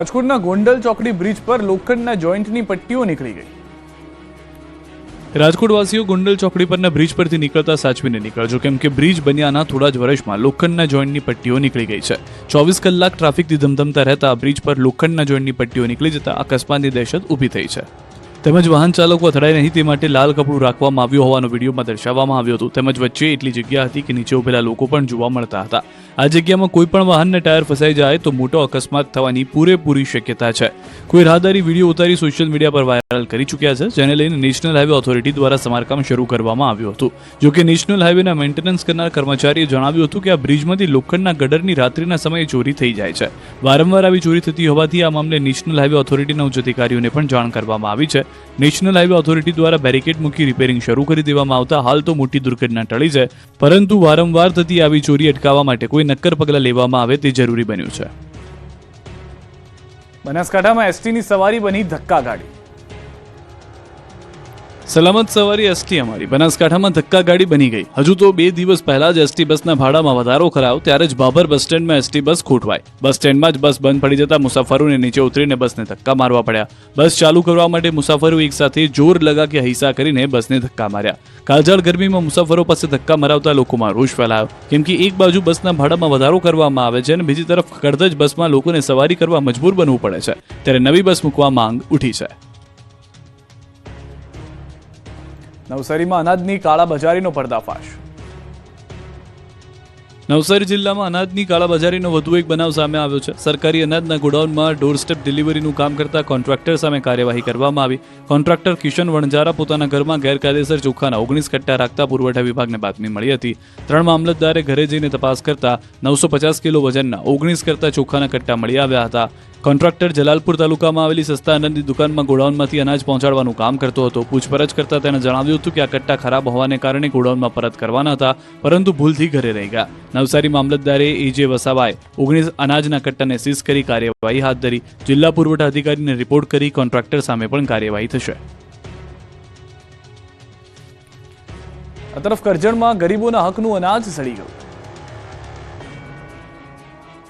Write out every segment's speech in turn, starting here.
રાજકોટના ગોંડલ ચોકડી બ્રિજ પર લોખંડના જોઈન્ટની પટ્ટીઓ નીકળી ગઈ। રાજકોટવાસીઓ ગોંડલ ચોકડી પરના બ્રિજ પરથી નીકળતા સાચવીને નીકળજો, કેમ કે બ્રિજ બન્યાના થોડા જ વર્ષમાં લોખંડના જોઈન્ટની પટ્ટીઓ નીકળી ગઈ છે। 24 કલાક ટ્રાફિકથી ધમધમતા રહેતા બ્રિજ પર લોખંડના જોઈન્ટની પટ્ટીઓ નીકળી જતા અકસ્માતની દહેશત ઊભી થઈ છે। તેમજ વાહન ચાલકો અથડાય નહીં તે માટે લાલ કપડું રાખવામાં આવ્યું હોવાનો વિડીયોમાં દર્શાવવામાં આવ્યું હતું। તેમજ વચ્ચે એટલી જગ્યા હતી કે નીચે ઉભેલા લોકો પણ જોવા મળતા હતા। આ જગ્યામાં કોઈ પણ વાહનના ટાયર ફસાઈ જાય તો મોટો અકસ્માત થવાની પૂરેપૂરી શક્યતા છે। કોઈ રાહદારી વિડીયો ઉતારી સોશિયલ મીડિયા પર વાયરલ કરી ચૂક્યા છે, જેને લઈને નેશનલ હાઈવે ઓથોરિટી દ્વારા સમારકામ શરૂ કરવામાં આવ્યું હતું। જોકે નેશનલ હાઈવેના મેન્ટેનન્સ કરનાર કર્મચારીએ જણાવ્યું હતું કે આ બ્રિજમાંથી લોખંડના ગડરની રાત્રિના સમયે ચોરી થઈ જાય છે। વારંવાર આવી ચોરી થતી હોવાથી આ મામલે નેશનલ હાઈવે ઓથોરિટીના ઉચ્ચ અધિકારીઓને પણ જાણ કરવામાં આવી છે। નેશનલ હાઈવે ઓથોરિટી દ્વારા બેરિકેડ મૂકી રિપેરિંગ શરૂ કરી દેવામાં આવતા હાલ તો મોટી દુર્ઘટના ટળી છે, પરંતુ વારંવાર થતી આવી ચોરી અટકાવવા માટે કોઈ નક્કર પગલાં લેવામાં આવે તે જરૂરી બન્યું છે। બનાસકાંઠામાં એસટીની સવારી બની ધક્કા ગાડી। સલામત સવારી એસટી અમારી બનાસકાંઠામાં ધક્કા ગાડી બની ગઈ। હજુ તો 2 દિવસ પહેલા જ એસટી બસના ભાડામાં વધારો કરાયો ત્યારે જ બાબર બસ સ્ટેન્ડમાં એસટી બસ ખોટવાઈ। બસ સ્ટેન્ડમાં જ બસ બંધ પડી જતા મુસાફરોને નીચે ઉતરીને બસને ધક્કા મારવા પડ્યા। બસ ચાલુ કરવા માટે મુસાફરો એક સાથે જોર લગા કે હૈસા કરીને બસને ધક્કા માર્યા। કાળઝાળ ગરમીમાં મુસાફરો પાસે ધક્કા મરાવતા લોકોમાં રોષ ફેલાયો, કેમ કે એક બાજુ બસના ભાડામાં વધારો કરવામાં આવે છે અને બીજી તરફ કડધજ બસમાં લોકોને સવારી કરવા મજબૂર બનવું પડે છે, ત્યારે નવી બસ મૂકવા માંગ ઉઠી છે। નવસારીમાં અનાજની કાળાબજારીનો પર્દાફાશ। નવસારી જિલ્લામાં અનાજની કાળાબજારીનો વધુ એક બનાવ સામે આવ્યો છે। સરકારી અનાજના ગોડાઉનમાં ડોરસ્ટેપ ડિલિવરીનું કામ કરતા કોન્ટ્રાક્ટર સામે કાર્યવાહી કરવામાં આવી। કોન્ટ્રાક્ટર કિશન વણજારા પોતાના ઘરમાં ગેરકાયદેસર ચોખાના 19 કટ્ટા રાખતા પુરવઠા વિભાગને બાતમી મળી હતી। 3 મામલતદારે ઘરે જઈને તપાસ કરતા 950 કિલો વજનના 19 કરતા ચોખાના કટ્ટા મળી આવ્યા હતા। કોન્ટ્રાક્ટર જલાલપુર તાલુકામાં આવેલી સસ્તા અનાજની દુકાનમાં ગોડાઉનમાંથી અનાજ પહોંચાડવાનું કામ કરતો હતો। પૂછપરછ કરતા તેણે જણાવ્યું હતું કે આ કટ્ટા ખરાબ હોવાને કારણે ગોડાઉનમાં પરત કરવાના હતા, પરંતુ ભૂલથી ઘરે રહી ગયા। નવસારી મામલતદારે એજે વસાવાએ 19 અનાજના કટ્ટાને સીઝ કરી કાર્યવાહી હાથ ધરી। જિલ્લા પુરવઠા અધિકારીને રિપોર્ટ કરી કોન્ટ્રાક્ટર સામે પણ કાર્યવાહી થશે। આ તરફ કરજણમાં ગરીબોના હકનું અનાજ સડી ગયું।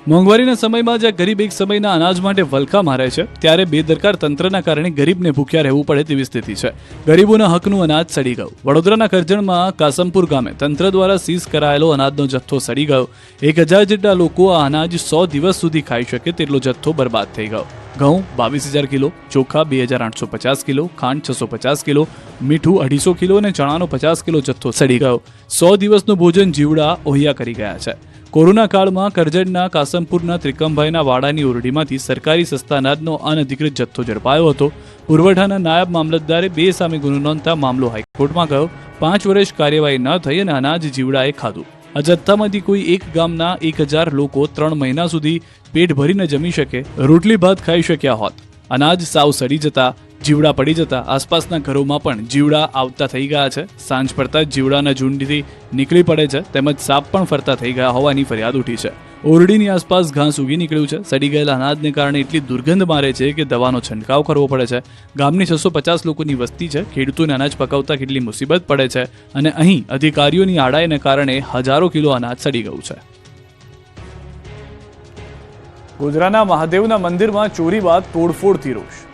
મોંઘવારીના સમયમાં જ્યાં ગરીબ એક સમયના અનાજ માટે વલખા મારે છે, ત્યારે બેદરકાર તંત્રના કારણે ગરીબને ભૂખ્યા રહેવું પડે તેવી સ્થિતિ છે। ગરીબોના હકનું અનાજ સડી ગયું। વડોદરાના કરજણમાં કાસમપુર ગામે તંત્ર દ્વારા સીઝ કરાયેલો અનાજનો જથ્થો સડી ગયો। 1000 જેટલા લોકો આ અનાજ 100 દિવસ સુધી ખાઈ શકે તેટલો જથ્થો બરબાદ થઈ ગયો। ઘઉં 22000 કિલો, ચોખા 2850 કિલો, ખાંડ 650 કિલો, મીઠું 250 કિલો અને ચણાનો 50 કિલો જથ્થો સડી ગયો। 100 દિવસનું ભોજન જીવડા ઓહિયા કરી ગયા છે। કોરોના કાળમાં કરજણના કાસમપુરના ત્રિકમભાઈના વાડાની ઓરડીમાંથી સરકારી સસ્તા અનાજનો અનધિકૃત જથ્થો ઝડપાયો હતો। પુરવઠાના નાયબ મામલતદારે 2 સામે ગુનો નોંધતા મામલો હાઈકોર્ટમાં ગયો। 5 વર્ષ કાર્યવાહી ન થઈ અને અનાજ જીવડાએ ખાધું। આ જથ્થામાંથી કોઈ એક ગામના 1000 લોકો 3 મહિના સુધી પેટ ભરીને જમી શકે, રોટલી ભાત ખાઈ શક્યા હોત। અનાજ સાવ સડી જતા, જીવડા પડી જતા આસપાસના ઘરોમાં પણ જીવડા આવતા થઈ ગયા છે। સાંજ પડતા જ જીવડાના ઝુંડથી નીકળી પડે છે, તેમજ સાપ પણ ફરતા થઈ ગયા હોવાની ફરિયાદ ઉઠી છે। ઓરડીની આસપાસ ઘાસ ઉગી નીકળ્યું છે। સડી ગયેલા અનાજને કારણે એટલી દુર્ગંધ મારે છે કે દવાનો છંટકાવ કરવો પડે છે। ગામની 650 લોકોની વસ્તી છે। ખેડૂતોને અનાજ પકાવતા કેટલી મુસીબત પડે છે અને અહીં અધિકારીઓની આડાઈને કારણે હજારો કિલો અનાજ સડી ગયું છે। ગોધરાના મહાદેવના મંદિરમાં ચોરી બાદ તોડફોડથી રોષ।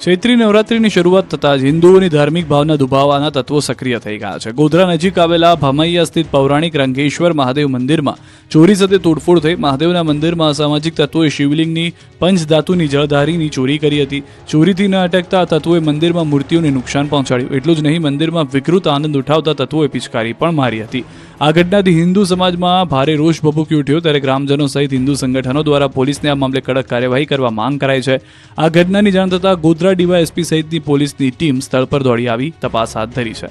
ચૈત્રી નવરાત્રીની શરૂઆત થતાં જ હિન્દુઓની ધાર્મિક ભાવના દુભાવવાના તત્વો સક્રિય થઈ ગયા છે। ગોધરા નજીક આવેલા ભામૈયા સ્થિત પૌરાણિક રંગેશ્વર મહાદેવ મંદિરમાં ચોરી સાથે તોડફોડ થઈ। મહાદેવના મંદિરમાં અસામાજિક તત્વોએ શિવલિંગની પંચધાતુની જળધારીની ચોરી કરી હતી। ચોરીથી ન અટકતા તત્વોએ મંદિરમાં મૂર્તિઓને નુકસાન પહોંચાડ્યું। એટલું જ નહીં, મંદિરમાં વિકૃત આનંદ ઉઠાવતા તત્વોએ પિચકારી પણ મારી હતી। આ ઘટનાથી હિન્દુ સમાજમાં ભારે રોષ ભભૂકી ઉઠ્યો, ત્યારે ગ્રામજનો સહિત હિન્દુ સંગઠનો દ્વારા પોલીસને આ મામલે કડક કાર્યવાહી કરવા માંગ કરાઈ છે। આ ઘટનાની જાણ થતાં ગોધરા ડીવાયએસપી સહિતની પોલીસની ટીમ સ્થળ પર દોડી આવી તપાસ હાથ ધરી છે।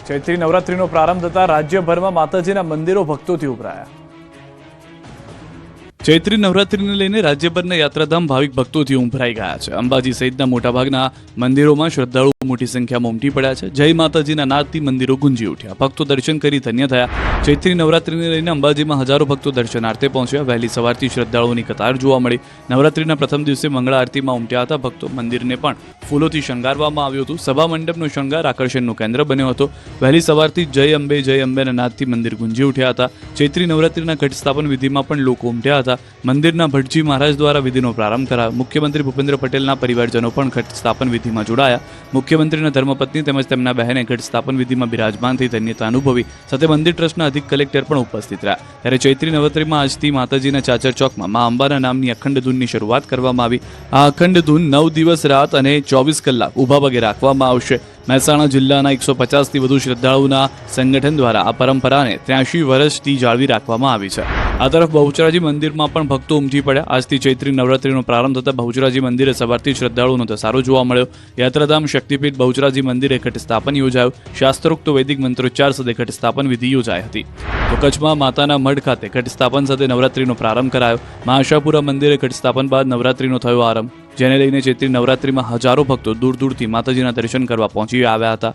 ચૈત્રી નવરાત્રીનો પ્રારંભ થતાં રાજ્યભરમાં માતાજીના મંદિરો ભક્તોથી ઉભરાયા। ચૈત્રી નવરાત્રીને લઈને રાજ્યભરના યાત્રાધામ ભાવિક ભક્તોથી ઉંભરાઈ ગયા છે. અંબાજી સહિતના મોટાભાગના મંદિરોમાં શ્રદ્ધાળુઓ મોટી સંખ્યામાં ઉમટી પડ્યા છે. જય માતાજીના નાદથી મંદિરો ગુંજી ઉઠ્યા. ભક્તો દર્શન કરી ધન્ય થયા. ચૈત્રી નવરાત્રીને લઈને અંબાજીમાં હજારો ભક્તો દર્શનાર્થે પહોંચ્યા. વહેલી સવારથી શ્રદ્ધાળુઓની કતાર જોવા મળી. નવરાત્રીના પ્રથમ દિવસે મંગળા આરતીમાં ઉમટ્યા હતા ભક્તો. મંદિરને પણ ફૂલોથી શણગારવામાં આવ્યું હતું. સભા મંડપનો શણગાર આકર્ષણનું કેન્દ્ર બન્યો હતો. વહેલી સવારથી જય અંબેના નાદથી મંદિર ગુંજી ઉઠ્યા હતા. ચૈત્રી નવરાત્રીના ઘટ સ્થાપન વિધિમાં પણ લોકો ઉમટ્યા હતા. મંદિરના ભટજી મહારાજ દ્વારા વિધિનો પ્રારંભ કરાયો. મુખ્યમંત્રી ભૂપેન્દ્ર પટેલના પરિવારજનો પણ ઘટ સ્થાપન વિધિમાં જોડાયા. મુખ્યમંત્રીના ધર્મપત્ની તેમજ તેમના બહેને ઘટ સ્થાપન વિધિમાં બિરાજમાન થઈ ધન્યતા અનુભવી. સાથે મંદિર ટ્રસ્ટના અધિક કલેક્ટર પણ ઉપસ્થિત રહ્યા. ત્યારે ચૈત્રી નવરાત્રીમાં આજથી માતાજીના ચાચર ચોકમાં મા અંબાના નામની અખંડ ધૂનની શરૂઆત કરવામાં આવી. આ અખંડ ધૂન 9 દિવસ રાત અને 24 કલાક ઊભા પગે રાખવામાં આવશે. મહેસાણા જિલ્લાના 150થી વધુ શ્રદ્ધાળુઓના સંગઠન દ્વારા આ પરંપરાને 83 વર્ષથી જાળવી રાખવામાં આવી છે. આ તરફ બહુચરાજી મંદિરમાં પણ ભક્તો ઉમટી પડ્યા. આજથી ચૈત્રી નવરાત્રીનો પ્રારંભ થતા બહુચરાજી મંદિરે સવારથી શ્રદ્ધાળુઓનો ધસારો જોવા મળ્યો. યાત્રાધામ શક્તિપીઠ બહુચરાજી મંદિરે ઘટ સ્થાપન યોજાયું. શાસ્ત્રોક્ત વૈદિક મંત્રોચ્ચાર સાથે ઘટ સ્થાપન વિધિ યોજાઈ હતી. તો કચ્છમાં માતાના મઢ ખાતે ઘટ સ્થાપન સાથે નવરાત્રીનો પ્રારંભ કરાયો. મા આશાપુરા મંદિરે ઘટ સ્થાપન બાદ નવરાત્રીનો થયો આરંભ, જેને લઈને ચૈત્રી નવરાત્રીમાં હજારો ભક્તો દૂર દૂરથી માતાજીના દર્શન કરવા પહોંચી આવ્યા હતા.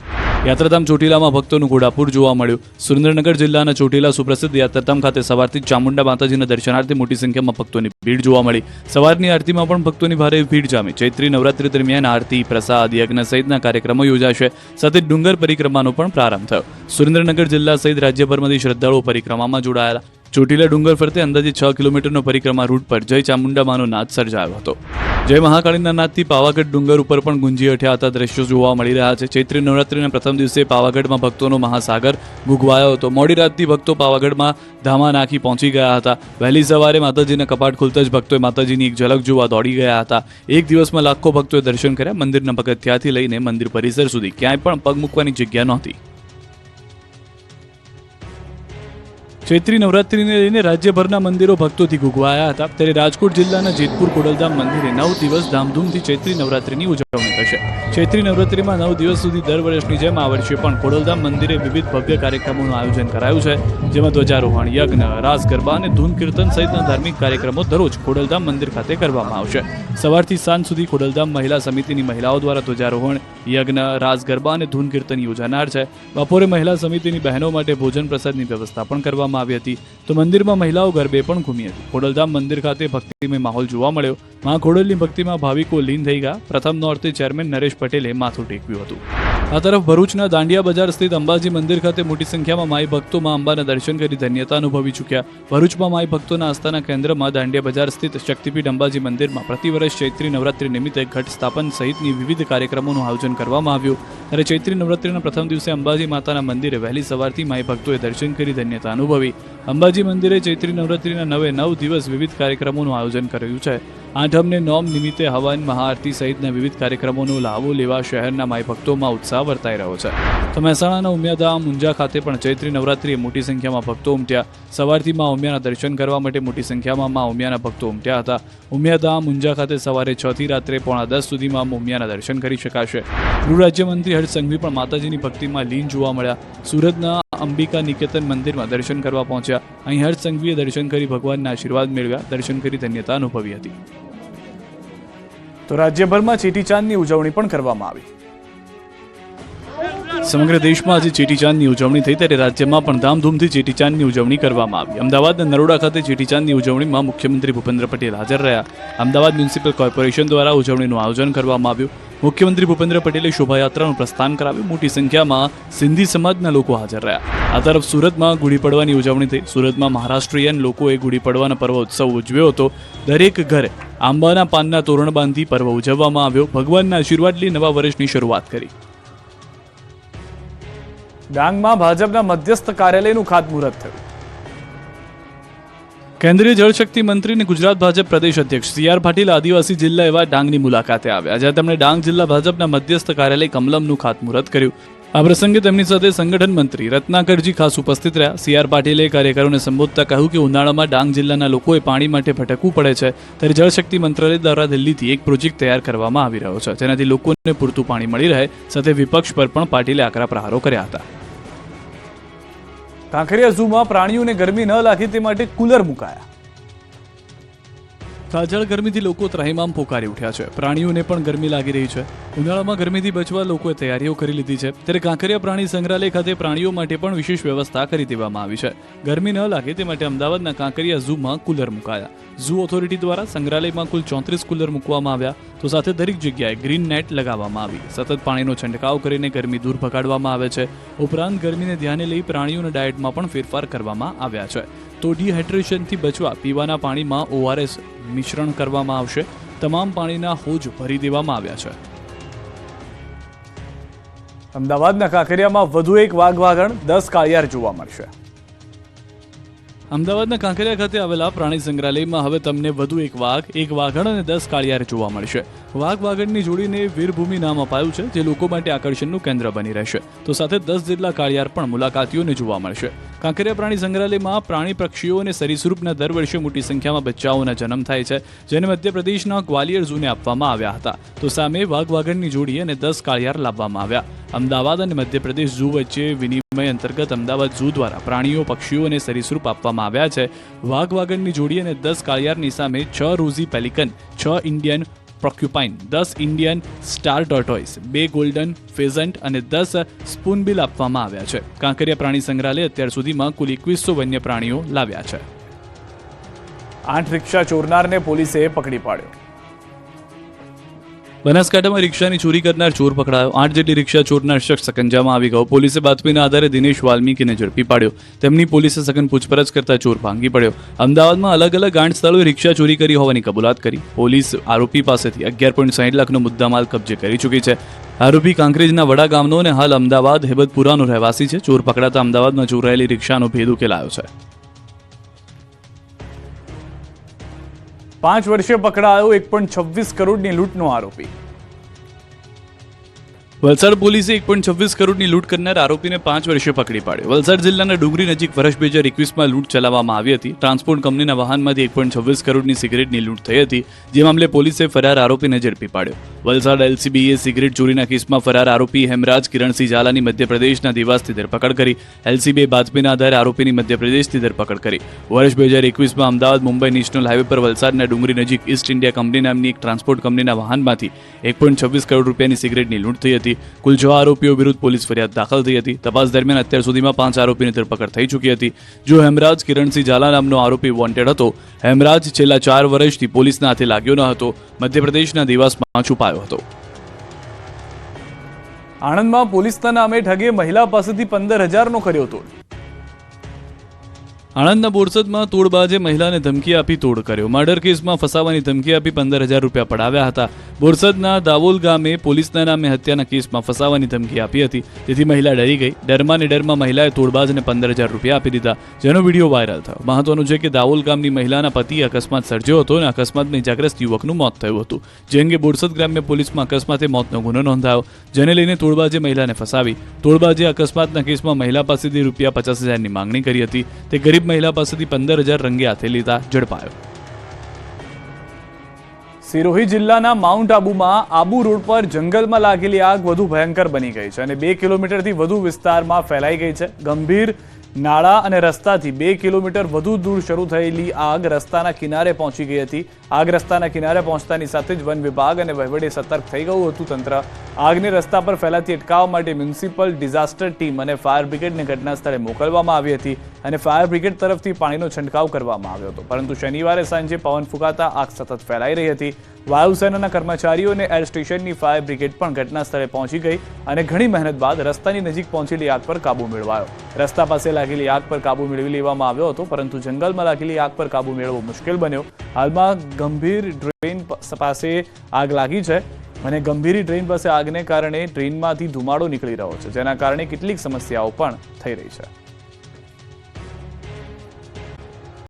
યાત્રાધામ ચોટીલામાં ભક્તોનું ઘોડાપુર જોવા મળ્યું. સુરેન્દ્રનગર જિલ્લાના ચોટીલા સુપ્રસિદ્ધ યાત્રાધામ ખાતે સવારથી ચામુંડા માતાજીના દર્શનાર્થે મોટી સંખ્યામાં ભક્તોની ભીડ જોવા મળી. સવારની આરતીમાં પણ ભક્તોની ભારે ભીડ જામી. ચૈત્રી નવરાત્રી દરમિયાન આરતી, પ્રસાદ, યજ્ઞ સહિતના કાર્યક્રમો યોજાશે. સાથે ડુંગર પરિક્રમાનો પણ પ્રારંભ થયો. સુરેન્દ્રનગર જિલ્લા સહિત રાજ્યભરમાંથી શ્રદ્ધાળુઓ પરિક્રમામાં જોડાયેલા. ચોટીલા ડુંગર ફરતે અંદાજે 6 કિલોમીટરનો પરિક્રમા રૂટ પર જય ચામુંડામાનો નાદ સર્જાયો હતો. જય મહાકાળીના નાદથી પાવાગઢ ડુંગર ઉપર પણ ગુંજી ઉઠ્યા હતા દ્રશ્યો જોવા મળી રહ્યા છે. ચૈત્રી નવરાત્રીના પ્રથમ દિવસે પાવાગઢમાં ભક્તોનો મહાસાગર ગુગવાયો હતો. મોડી રાતથી ભક્તો પાવાગઢમાં ધામા નાખી પહોંચી ગયા હતા. વહેલી સવારે માતાજીના કપાટ ખુલતા જ ભક્તોએ માતાજીની એક ઝલક જોવા દોડી ગયા હતા. એક દિવસમાં લાખો ભક્તોએ દર્શન કર્યા. મંદિરના પગથિયાથી લઈને મંદિર પરિસર સુધી ક્યાંય પણ પગ મૂકવાની જગ્યા નહોતી. ચૈત્રી નવરાત્રીને લઈને રાજ્યભરના મંદિરો ભક્તોથી ગુગવાયા હતા. ત્યારે રાજકોટ જિલ્લાના જેતપુર ખોડલધામ મંદિરે 9 દિવસ ધામધૂમથી ચૈત્રી નવરાત્રીની ઉજવણી થશે. ચૈત્રી નવરાત્રીમાં 9 દિવસ સુધી દર વર્ષની જેમ આ વર્ષે પણ ખોડલધામ મંદિરે વિવિધ ભવ્ય કાર્યક્રમોનું આયોજન કરાયું છે. જેમાં ધ્વજારોહણ, યજ્ઞ, રાસ ગરબા અને ધૂન કીર્તન સહિતના ધાર્મિક કાર્યક્રમો દરરોજ ખોડલધામ મંદિર ખાતે કરવામાં આવશે. સવારથી સાંજ સુધી ખોડલધામ મહિલા સમિતિની મહિલાઓ દ્વારા ધ્વજારોહણ, યજ્ઞ, રાસ ગરબા અને ધૂન કીર્તન યોજાનાર છે. બપોરે મહિલા સમિતિની બહેનો માટે ભોજન પ્રસાદની વ્યવસ્થા પણ કરવામાં આવી હતી. તો મંદિરમાં મહિલાઓ ગરબે પણ ઘૂમી હતી. ખોડલધામ મંદિર ખાતે ભક્તિમય માહોલ જોવા મળ્યો. મા ખોડલની ભક્તિમાં ભાવિકો લીન થઈ ગયા. પ્રથમ નોરતે ચેરમેન નરેશ પટેલે માથું ટેકવ્યું હતું. આ તરફ ભરૂચના દાંડિયા બજાર સ્થિત અંબાજી મંદિર ખાતે મોટી સંખ્યામાં માઈ ભક્તો મા અંબાના દર્શન કરી ધન્યતા અનુભવી ચૂક્યા. ભરૂચમાં માઈ ભક્તોના આસ્થાના કેન્દ્રમાં દાંડિયા બજાર સ્થિત શક્તિપીઠ અંબાજી મંદિરમાં પ્રતિવર્ષ ચૈત્રી નવરાત્રી નિમિત્તે ઘટ સ્થાપન સહિતની વિવિધ કાર્યક્રમોનું આયોજન કરવામાં આવ્યું. ત્યારે ચૈત્રી નવરાત્રીના પ્રથમ દિવસે અંબાજી માતાના મંદિરે વહેલી સવારથી માઈ ભક્તોએ દર્શન કરી ધન્યતા અનુભવી. અંબાજી મંદિરે ચૈત્રી નવરાત્રીના 9 દિવસ વિવિધ કાર્યક્રમોનું આયોજન કર્યું છે. આઠમને નોમ નિમિત્તે હવન, મહાઆરતી સહિતના વિવિધ કાર્યક્રમોનો લાભો લેવા શહેરના માઈ ભક્તોમાં ઉત્સાહ વર્તાઈ રહ્યો છે. તો મહેસાણાના ઉમિયાધામ મુંજા ખાતે પણ ચૈત્રી નવરાત્રીએ મોટી સંખ્યામાં ભક્તો ઉમટ્યા. સવારથી મા ઉમિયાના દર્શન કરવા માટે મોટી સંખ્યામાં મા ઉમિયાના ભક્તો ઉમટ્યા હતા. ઉમિયાધામ મુંજા ખાતે સવારે 6 થી રાત્રે 9:30 સુધીમાં ઉમિયાના દર્શન કરી શકાશે. ગૃહ રાજ્યમંત્રી હર્ષ સંઘવી પણ માતાજીની ભક્તિમાં લીન જોવા મળ્યા. સુરતના અંબિકા નિકેતન મંદિરમાં દર્શન કરવા પહોંચ્યા. અહીં હર્ષ સંઘવીએ દર્શન કરી ભગવાનના આશીર્વાદ મેળવ્યા. દર્શન કરી ધન્યતા અનુભવી હતી. તો રાજ્યભરમાં ચેટીચાંદની ઉજવણી પણ કરવામાં આવી. સમગ્ર દેશમાં આજે ચેટીચાંદની ઉજવણી થઈ ત્યારે રાજ્યમાં પણ ધામધૂમથી ચેટીચાંદની ઉજવણી કરવામાં આવી. અમદાવાદના નરોડા ખાતે ચેટીચાંદની ઉજવણીમાં મુખ્યમંત્રી ભૂપેન્દ્ર પટેલ હાજર રહ્યા. અમદાવાદ મ્યુનિસિપલ કોર્પોરેશન દ્વારા ઉજવણીનું આયોજન કરવામાં આવ્યું. મુખ્યમંત્રી ભૂપેન્દ્ર પટેલે શોભાયાત્રાનું પ્રસ્થાન કરાવ્યું. મોટી સંખ્યામાં સિંધી સમાજના લોકો હાજર રહ્યા. આ તરફ સુરતમાં ગુડી પડવાની ઉજવણી થઈ. સુરતમાં મહારાષ્ટ્રીયન લોકોએ ગુડી પડવાના પર્વ ઉત્સવ ઉજવ્યો હતો. દરેક ઘરે આંબાના પાનના તોરણ બાંધી પર્વ ઉજવવામાં આવ્યો. ભગવાનના આશીર્વાદ લઈ નવા વર્ષની શરૂઆત કરી. ડાંગમાં ભાજપના મધ્યસ્થ કાર્યાલયનું ખાતમુહૂર્ત થયું. કેન્દ્રીય જળશક્તિ મંત્રી અને ગુજરાત ભાજપ પ્રદેશ અધ્યક્ષ સી.આર. પાટીલ આદિવાસી જિલ્લા એવા ડાંગની મુલાકાતે આવ્યા. જ્યાં તેમણે ડાંગ જિલ્લા ભાજપના મધ્યસ્થ કાર્યાલય કમલમનું ખાતમુહૂર્ત કર્યું. આ પ્રસંગે તેમની સાથે સંગઠન મંત્રી રત્નાકરજી ખાસ ઉપસ્થિત રહ્યા. સી.આર. પાટીલે કાર્યકરોને સંબોધતા કહ્યું કે ઉનાળામાં ડાંગ જિલ્લાના લોકોએ પાણી માટે ભટકવું પડે છે. ત્યારે જળશક્તિ મંત્રાલય દ્વારા દિલ્હીથી એક પ્રોજેક્ટ તૈયાર કરવામાં આવી રહ્યો છે, જેનાથી લોકોને પૂરતું પાણી મળી રહે. સાથે વિપક્ષ પર પણ પાટીલે આકરા પ્રહારો કર્યા હતા. કાંકરિયા ઝૂમાં પ્રાણીઓને ગરમી ન લાગે તે માટે કુલર મુકાયા. કાજળ ગરમીથી લોકો ત્રાહિમામ પોકારી ઉઠ્યા છે. પ્રાણીઓને પણ ગરમી લાગી રહી છે. ઉનાળામાં ગરમીથી બચવા લોકોએ તૈયારીઓ કરી લીધી છે. ત્યારે કાંકરિયા પ્રાણી સંગ્રહાલય ખાતે પ્રાણીઓ માટે પણ વિશેષ વ્યવસ્થા કરી દેવામાં આવી છે. ગરમી ન લાગે તે માટે અમદાવાદના કાંકરિયા ઝૂમાં કુલર મુકાયા. ઝૂ ઓથોરિટી દ્વારા સંગ્રહાલયમાં કુલ 34 કુલર મૂકવામાં આવ્યા, તો સાથે દરેક જગ્યાએ ગ્રીન નેટ લગાવવામાં આવી. સતત પાણીનો છંટકાવ કરીને ગરમી દૂર ભગાડવામાં આવે છે. ઉપરાંત ગરમીને ધ્યાને લઈ પ્રાણીઓના ડાયટમાં પણ ફેરફાર કરવામાં આવ્યા છે. તો ડિહાઇડ્રેશનથી બચવા પીવાના પાણીમાં ORS મિશ્રણ કરવામાં આવશે. તમામ પાણીના હોજ ભરી દેવામાં આવ્યા છે. અમદાવાદના કાંકરિયામાં વધુ એક વાઘવાગણ 10 કાળિયાર જોવા મળશે. અમદાવાદના કાંકરિયા ખાતે આવેલા પ્રાણી સંગ્રહાલયમાં હવે તમને વધુ એક વાઘ, એક વાઘણ અને 10 કાળિયાર જોવા મળશે. વાઘ વાઘણની જોડીને વીરભૂમિ નામ અપાયું છે, જે લોકો માટે આકર્ષણનું કેન્દ્ર બની રહેશે. તો સાથે 10 જેટલા કાળિયાર પણ મુલાકાતીઓને જોવા મળશે. કાંકરિયા પ્રાણી સંગ્રહાલયમાં પ્રાણી, પક્ષીઓ અને સરીસૃપના દર વર્ષે મોટી સંખ્યામાં બચ્ચાઓના જન્મ થાય છે, જેને મધ્યપ્રદેશના ગ્વાલિયર ઝૂને આપવામાં આવ્યા હતા. તો સામે વાઘ વાઘણની જોડી અને 10 કાળિયાર લાવવામાં આવ્યા. અમદાવાદ અને મધ્યપ્રદેશ ઝૂ વચ્ચે વિનિમય અંતર્ગત અમદાવાદ ઝૂ દ્વારા પ્રાણીઓ, પક્ષીઓ અને સરીસૃપ આપવામાં આવ્યા છે. વાઘ વાઘણની જોડી અને 10 કાળિયારની સામે 6 rosy pelican, 6 Indian porcupine, 10 Indian star tortoise, 2 golden pheasant અને 10 સ્પૂનબિલ આપવામાં આવ્યા છે. કાંકરિયા પ્રાણી સંગ્રહાલય અત્યાર સુધીમાં કુલ 2100 વન્ય પ્રાણીઓ લાવ્યા છે. 8 રિક્ષા ચોરનારને પોલીસે પકડી પાડ્યો. બનાસકાંઠામાં રિક્ષાની ચોરી કરનાર ચોર પકડાયો. 8 જેટલી રિક્ષા ચોરનાર શખ્સ સકંજામાં આવી ગયો. પોલીસે બાતમીના આધારે દિનેશ વાલ્મીકીને ઝડપી પાડ્યો. તેમની પોલીસે સઘન પૂછપરછ કરતા ચોર ભાંગી પડ્યો. અમદાવાદમાં અલગ અલગ 8 સ્થળોએ રિક્ષા ચોરી કરી હોવાની કબૂલાત કરી. પોલીસ આરોપી પાસેથી 11.60 લાખનો મુદ્દામાલ કબજે કરી ચૂકી છે. આરોપી કાંકરેજના વડા ગામનો અને હાલ અમદાવાદ હેબતપુરાનો રહેવાસી છે. ચોર પકડાતા અમદાવાદમાં ચોરાયેલી રિક્ષાનો ભેદ ઉકેલાયો છે. 5 વર્ષે પકડાયો 1.26 કરોડની લૂંટનો આરોપી. વલસાડ પોલીસે 1.26 કરોડની લૂંટ કરનાર આરોપીને 5 વર્ષે પકડી પાડ્યો. વલસાડ જિલ્લાના ડુંગરી નજીક વર્ષ 2021માં લૂંટ ચલાવવામાં આવી હતી. ટ્રાન્સપોર્ટ કંપનીના વાહનમાંથી 1.26 કરોડની સિગરેટની લૂંટ થઈ હતી, જે મામલે પોલીસે ફરાર આરોપીને ઝડપી પાડ્યો. વલસાડ LCBએ સિગરેટ ચોરીના કેસમાં ફરાર આરોપી હેમરાજ કિરણસિંહ ઝાલાની મધ્યપ્રદેશના દેવાસથી ધરપકડ કરી. LCBએ બાતમીના આધારે આરોપીની મધ્યપ્રદેશથી ધરપકડ કરી. વર્ષ 2021માં અમદાવાદ મુંબઈ નેશનલ હાઈવે પર વલસાડના ડુંગરી નજીક ઈસ્ટ ઇન્ડિયા કંપની નામની એક ટ્રાન્સપોર્ટ કંપનીના વાહનમાંથી 1.26 કરોડ રૂપિયાની સિગરેટની લૂંટ થઈ હતી. કુલ 6 આરોપીઓ વિરુદ્ધ પોલીસ ફરિયાદ દાખલ થઈ હતી. તપાસ દરમિયાન અત્યાર સુધીમાં 5 આરોપીની ધરપકડ થઈ ચૂકી હતી. જો હેમરાજ કિરણસિંહ ઝાલા નામનો આરોપી વોન્ટેડ હતો. હેમરાજ છેલ્લા 4 વર્ષથી પોલીસના હાથે લાગ્યો ન હતો. મધ્યપ્રદેશના દેવાસમાં છુપાયો હતો. આણંદમાં પોલીસના નામે ઠગે મહિલા પાસેથી 15,000નો કર્યો તોડ. આણંદના બોરસદમાં તોડબાજે મહિલાને ધમકી આપી તોડ કર્યો. મર્ડર કેસમાં ફસાવાની ધમકી આપી 15,000 રૂપિયા પડાવ્યા હતા. બોરસદના દાવોલ ગામે પોલીસના નામે હત્યાના કેસમાં ફસાવાની ધમકી આપી હતી, તેથી મહિલા ડરી ગઈ. ડરમાં મહિલાએ તોડબાજને 15,000 રૂપિયા આપી દીધા, જેનો વિડીયો વાયરલ થયો. મહત્વનું છે કે દાવોલ ગામની મહિલાના પતિએ અકસ્માત સર્જ્યો હતો અને અકસ્માતમાં ઇજાગ્રસ્ત યુવકનું મોત થયું હતું. જે અંગે બોરસદ ગ્રામ્ય પોલીસમાં અકસ્માતે મોતનો ગુનો નોંધાયો, જેને લઈને તોડબાજે મહિલાને ફસાવી. તોડબાજે અકસ્માતના કેસમાં મહિલા પાસેથી રૂપિયા 50,000ની માંગણી કરી હતી. તે ગરીબ મહિલા પાસેથી 15,000 રંગે હાથે લીધા ઝડપાયો. સિરોહી જિલ્લાના માઉન્ટ આબુમાં આબુ રોડ પર જંગલમાં લાગેલી આગ વધુ ભયંકર બની ગઈ છે અને 2 કિલોમીટરથી વધુ વિસ્તારમાં ફેલાઈ ગઈ છે. ગંભીર નાળા અને રસ્તાથી 2 કિલોમીટર વધુ દૂર શરૂ થયેલી આગ રસ્તાના કિનારે પહોંચી ગઈ હતી. આગ રસ્તાના કિનારે પહોંચતાની સાથે જ વન વિભાગ અને વહીવટી સતર્ક થઈ ગયું હતું. તંત્ર આગને રસ્તા પર ફેલાતી અટકાવવા માટે મ્યુનિસિપલ ડિઝાસ્ટર ટીમ અને ફાયર બ્રિગેડને ઘટના સ્થળે મોકલવામાં આવી હતી અને ફાયર બ્રિગેડ તરફથી પાણીનો છંટકાવ કરવામાં આવ્યો હતો. પરંતુ શનિવારે સાંજે પવન ફૂંકાતા આગ સતત ફેલાઈ રહી હતી. વાયુસેનાના કર્મચારીઓ અને એર સ્ટેશનની ફાયર બ્રિગેડ પણ ઘટના સ્થળે પહોંચી ગઈ અને ઘણી મહેનત બાદ રસ્તાની નજીક પહોંચેલી આગ પર કાબુ મેળવાયો. રસ્તા પાસે લાગેલી આગ પર કાબુ મેળવી લેવામાં આવ્યો હતો, પરંતુ જંગલમાં લાગેલી આગ પર કાબુ મેળવવો મુશ્કેલ બન્યો. હાલમાં ગંભીર ડ્રેન પાસે આગ લાગી છે અને ગંભીર ડ્રેન પાસે આગને કારણે ટ્રેનમાંથી ધુમાડો નીકળી રહ્યો છે, જેના કારણે કેટલીક સમસ્યાઓ પણ થઈ રહી છે.